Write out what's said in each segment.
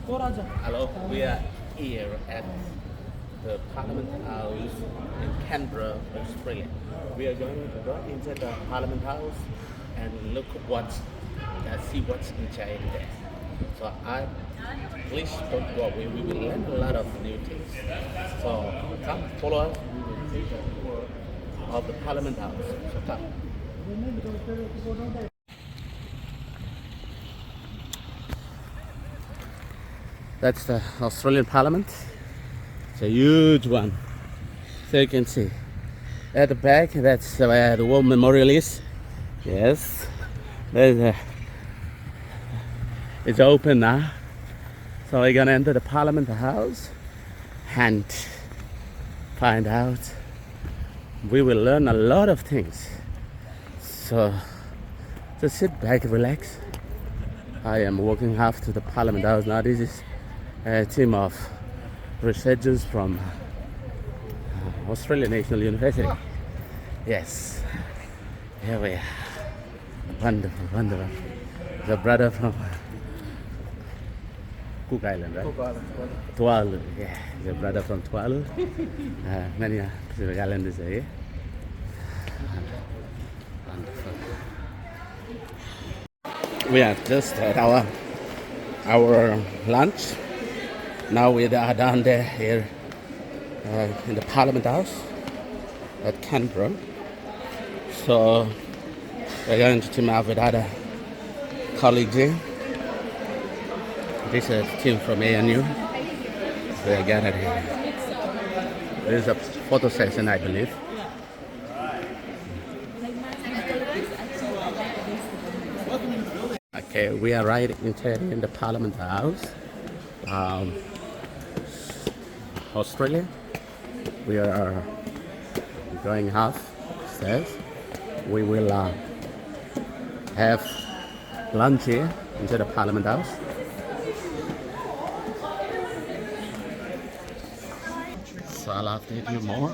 Hello, we are here at the Parliament House in Canberra, Australia. We are going to go into the Parliament House and look see what's inside there. So please don't go away. We will learn a lot of new things. So come follow us. We will take a tour of the Parliament House. So come. That's the Australian Parliament. It's a huge one. So you can see at the back, that's where the War Memorial is. Yes, it's open now. So we're gonna enter the Parliament House and find out. We will learn a lot of things. So just sit back, relax. I am walking half to the Parliament House now. This is a team of researchers from Australian National University. Yes, here we are. Wonderful, wonderful. The brother from Cook Island, right? Cook Island. Tuvalu, yeah, the brother from Tuvalu. Many Pacific Islanders are here. Wonderful. We are just at our lunch. Now we are down there here in the Parliament House at Canberra. So we're going to team up with other colleagues here. This is a team from ANU. We are gathered here. There is a photo session, I believe. Okay, we are right in the Parliament House. Australia. We are going upstairs. We will have lunch here inside the Parliament House. So I'll update you more.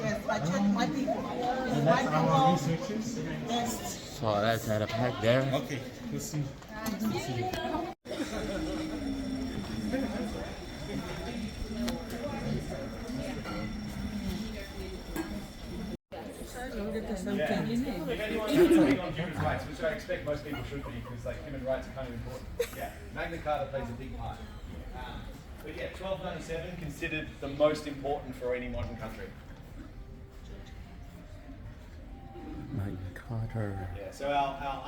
So that's at the back there. Okay, we'll see. Human rights, which I expect most people should be, because like human rights are kind of important. Yeah, Magna Carta plays a big part. But yeah, 1297 considered the most important for any modern country. Magna Carta. Yeah, so our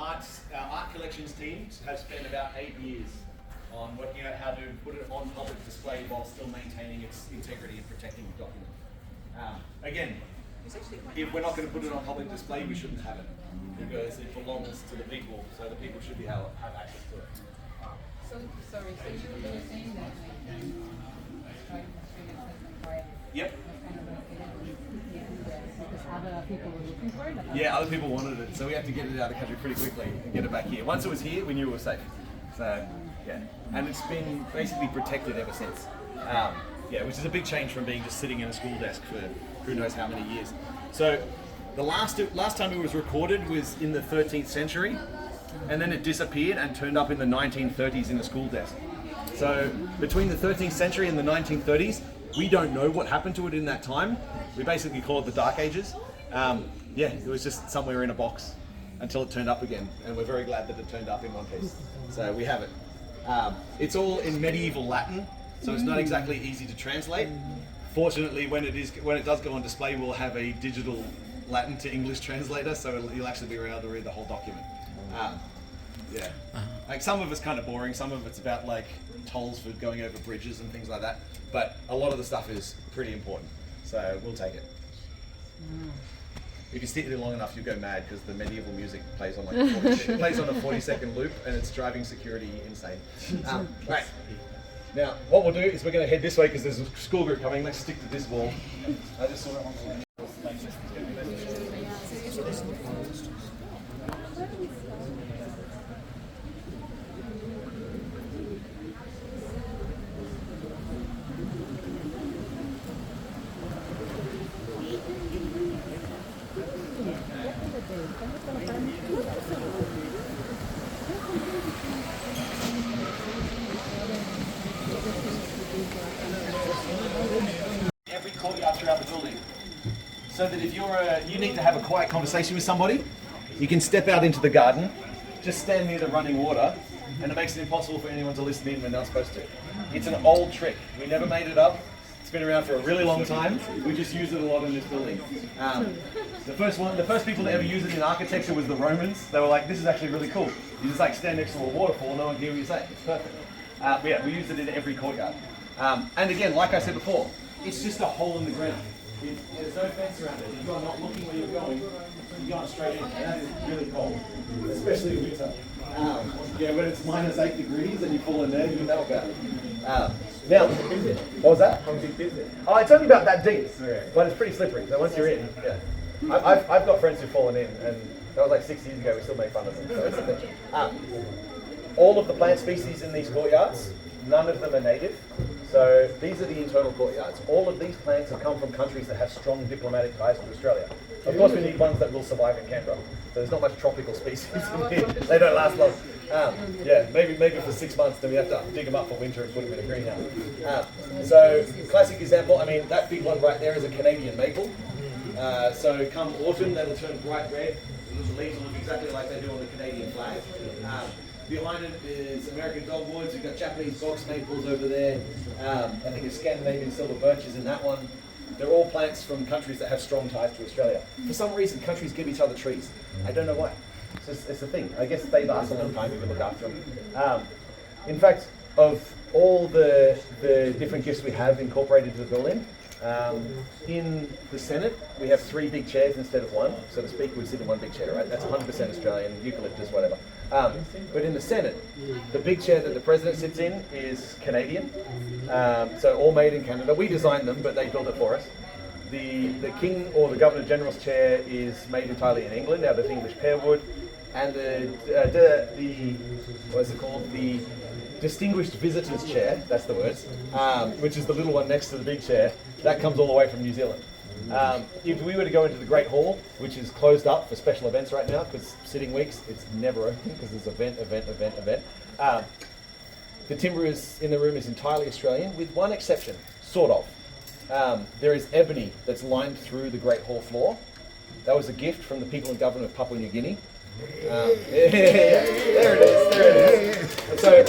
art collections teams have spent about 8 years on working out how to put it on public display while still maintaining its integrity and protecting the document. Again, if we're not going to put it on public display, we shouldn't have it, because it belongs to the people, so the people should be able to have access to it. So you were saying that Yep. because other people were looking for it? Yeah, other people wanted it, so we had to get it out of the country pretty quickly and get it back here. Once it was here, we knew it was safe. So, yeah. And it's been basically protected ever since. Yeah, which is a big change from being just sitting in a school desk for who knows how many years. So, the last time it was recorded was in the 13th century, and then it disappeared and turned up in the 1930s in a school desk. So, between the 13th century and the 1930s, we don't know what happened to it in that time. We basically call it the Dark Ages. Yeah, it was just somewhere in a box until it turned up again, and we're very glad that it turned up in one piece. So we have it. It's all in medieval Latin, so it's not exactly easy to translate. Fortunately, when it does go on display, we'll have a digital Latin to English translator, so you'll actually be able to read the whole document. Yeah, like some of it's kind of boring. Some of it's about like tolls for going over bridges and things like that. But a lot of the stuff is pretty important, so we'll take it. If you sit there long enough, you'll go mad because the medieval music plays on like it plays on a 40-second loop, and it's driving security insane. Right. Now, what we'll do is we're going to head this way because there's a school group coming. Let's stick to this wall. I just saw it on the wall. so that if you need to have a quiet conversation with somebody, you can step out into the garden, just stand near the running water, and it makes it impossible for anyone to listen in when they're not supposed to. It's an old trick. We never made it up. It's been around for a really long time. We just use it a lot in this building. The first people to ever use it in architecture was the Romans. They were like, this is actually really cool. You just like stand next to a waterfall, no one can hear what you say. It's perfect. Yeah, we use it in every courtyard. And again, like I said before, it's just a hole in the ground. There's no fence around it. If you're not looking where you're going, you're going straight in. And that is really cold, especially in winter. Yeah, when it's -8 degrees and you fall in there, you know about it. Now, what was that? Oh, it's only about that deep, but it's pretty slippery. So once you're in, yeah. I've got friends who've fallen in, and that was like 6 years ago. We still make fun of them. So it's a thing. All of the plant species in these courtyards, none of them are native. So these are the internal courtyards. All of these plants have come from countries that have strong diplomatic ties to Australia. Of course, we need ones that will survive in Canberra. So there's not much tropical species in here. They don't last long. Yeah, maybe for 6 months, then we have to dig them up for winter and put them in a greenhouse. So classic example, I mean, that big one right there is a Canadian maple. So come autumn, that'll turn bright red. The leaves will look exactly like they do on the Canadian flag. Behind it is American dogwoods. We've got Japanese box maples over there. I think it's Scandinavian silver birches in that one. They're all plants from countries that have strong ties to Australia. For some reason, countries give each other trees. I don't know why. It's a thing. I guess they last a long time if you look after them. In fact, of all the different gifts we have incorporated into the building, in the Senate, we have 3 big chairs instead of 1. So the Speaker would sit in 1 big chair, right? That's 100% Australian, eucalyptus, whatever. But in the Senate, the big chair that the President sits in is Canadian. So all made in Canada. We designed them, but they built it for us. The King or the Governor General's chair is made entirely in England, out of English pearwood. And what's it called? The Distinguished Visitors Chair, that's the words, which is the little one next to the big chair, that comes all the way from New Zealand. If we were to go into the Great Hall, which is closed up for special events right now, because sitting weeks, it's never open, because there's event. The timber in the room is entirely Australian, with one exception, sort of. There is ebony that's lined through the Great Hall floor. That was a gift from the people and government of Papua New Guinea. There it is. So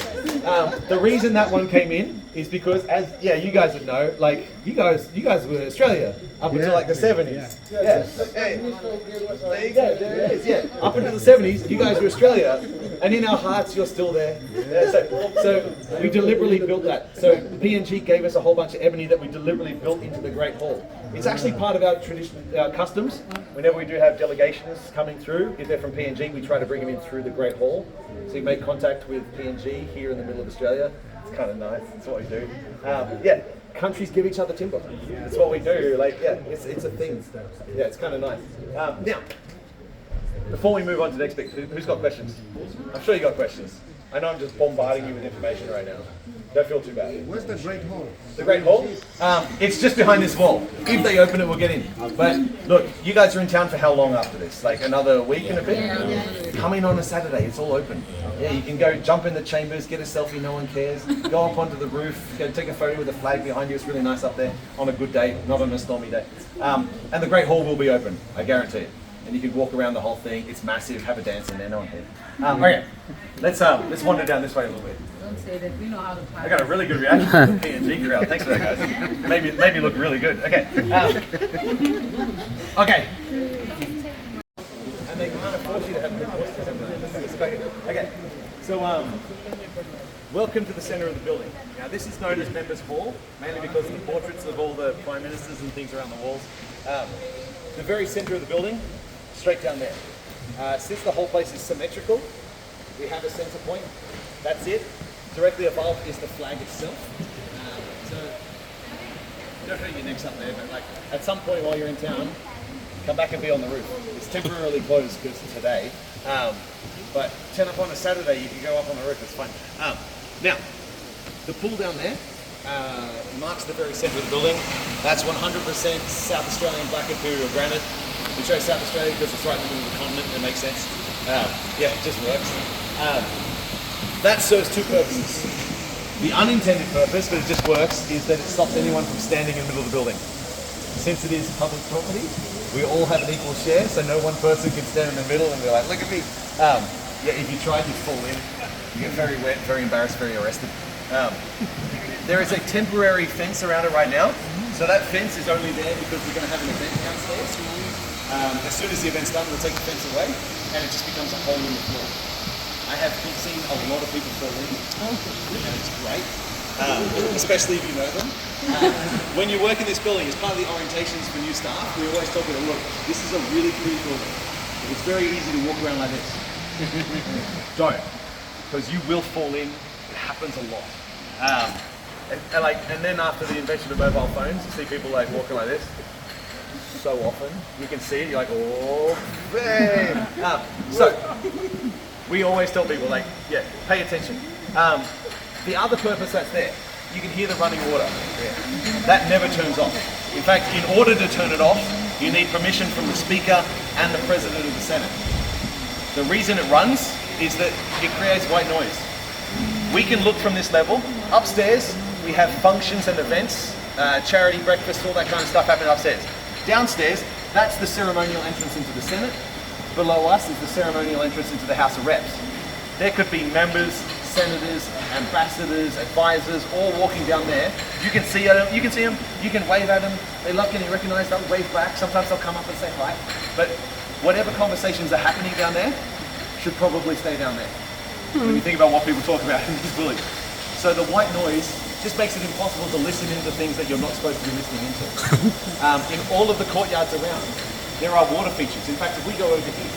the reason that one came in is because, you guys would know, like you guys were in Australia up until like the 70s. Yeah. Hey, there you go. There it is. Yeah. Up until the 70s, you guys were Australia, and in our hearts, you're still there. Yeah, so we deliberately built that. So PNG gave us a whole bunch of ebony that we deliberately built into the Great Hall. It's actually part of our tradition, customs. Whenever we do have delegations coming through, if they're from PNG, we try to bring them in through the Great Hall. So you make contact with PNG here in the middle of Australia. It's kind of nice. That's what we do. Countries give each other timber. That's what we do. Like, it's a thing. Yeah, it's kind of nice. Now, before we move on to the next bit, who's got questions? I'm sure you got questions. I know I'm just bombarding you with information right now. Don't feel too bad. Where's the Great Hall? The Great Hall? It's just behind this wall. If they open it, we'll get in. But look, you guys are in town for how long after this? Like another week and a bit? Come in on a Saturday, it's all open. Yeah, you can go jump in the chambers, get a selfie, no one cares. Go up onto the roof, go take a photo with the flag behind you. It's really nice up there on a good day, not on a stormy day. And the Great Hall will be open, I guarantee it. And you can walk around the whole thing. It's massive, have a dance in there, no one cares. Okay, let's wander down this way a little bit. Don't say that. We know how to I got a really good reaction from the PNG crowd. Thanks for that, guys. Made me look really good. Okay. Okay. And they can't afford you to have good voices. Okay. So, welcome to the center of the building. Now, this is known as Members Hall, mainly because of the portraits of all the prime ministers and things around the walls. The very center of the building, straight down there. Since the whole place is symmetrical, we have a center point. That's it. Directly above is the flag itself. So, don't hurt your necks up there, but like at some point while you're in town, come back and be on the roof. It's temporarily closed because of today, but turn up on a Saturday, you can go up on the roof. It's fun. Now, the pool down there marks the very center of the building. That's 100% South Australian Black Imperial granite. We chose South Australia because it's right in the middle of the continent. It makes sense. Yeah, it just works. That serves 2 purposes. The unintended purpose, but it just works, is that it stops anyone from standing in the middle of the building. Since it is public property, we all have an equal share, so no one person can stand in the middle and be like, look at me. Yeah, if you try, you'd fall in. You get very wet, very embarrassed, very arrested. There is a temporary fence around it right now. So that fence is only there because we're going to have an event downstairs. As soon as the event's done, we'll take the fence away, and it just becomes a hole in the floor. I have seen a lot of people fall in, and it's great, especially if you know them. When you work in this building, as part of the orientations for new staff, we always tell people, look, this is a really clean building. It's very easy to walk around like this. Don't, because you will fall in. It happens a lot. And then after the invention of mobile phones, you see people like walking like this. So often, you can see it. You're like, oh, bang. So we always tell people, like, yeah, pay attention. The other purpose that's there, you can hear the running water. That never turns off. In fact, in order to turn it off, you need permission from the Speaker and the President of the Senate. The reason it runs is that it creates white noise. We can look from this level. Upstairs, we have functions and events, charity breakfast, all that kind of stuff happening upstairs. Downstairs, that's the ceremonial entrance into the Senate. Below us is the ceremonial entrance into the House of Reps. There could be members, senators, ambassadors, advisors, all walking down there. You can see them, you can wave at them. They love getting recognized, they'll wave back. Sometimes they'll come up and say hi. But whatever conversations are happening down there should probably stay down there. When you think about what people talk about in this village. So the white noise just makes it impossible to listen into things that you're not supposed to be listening into. In all of the courtyards around, there are water features. In fact, if we go over here,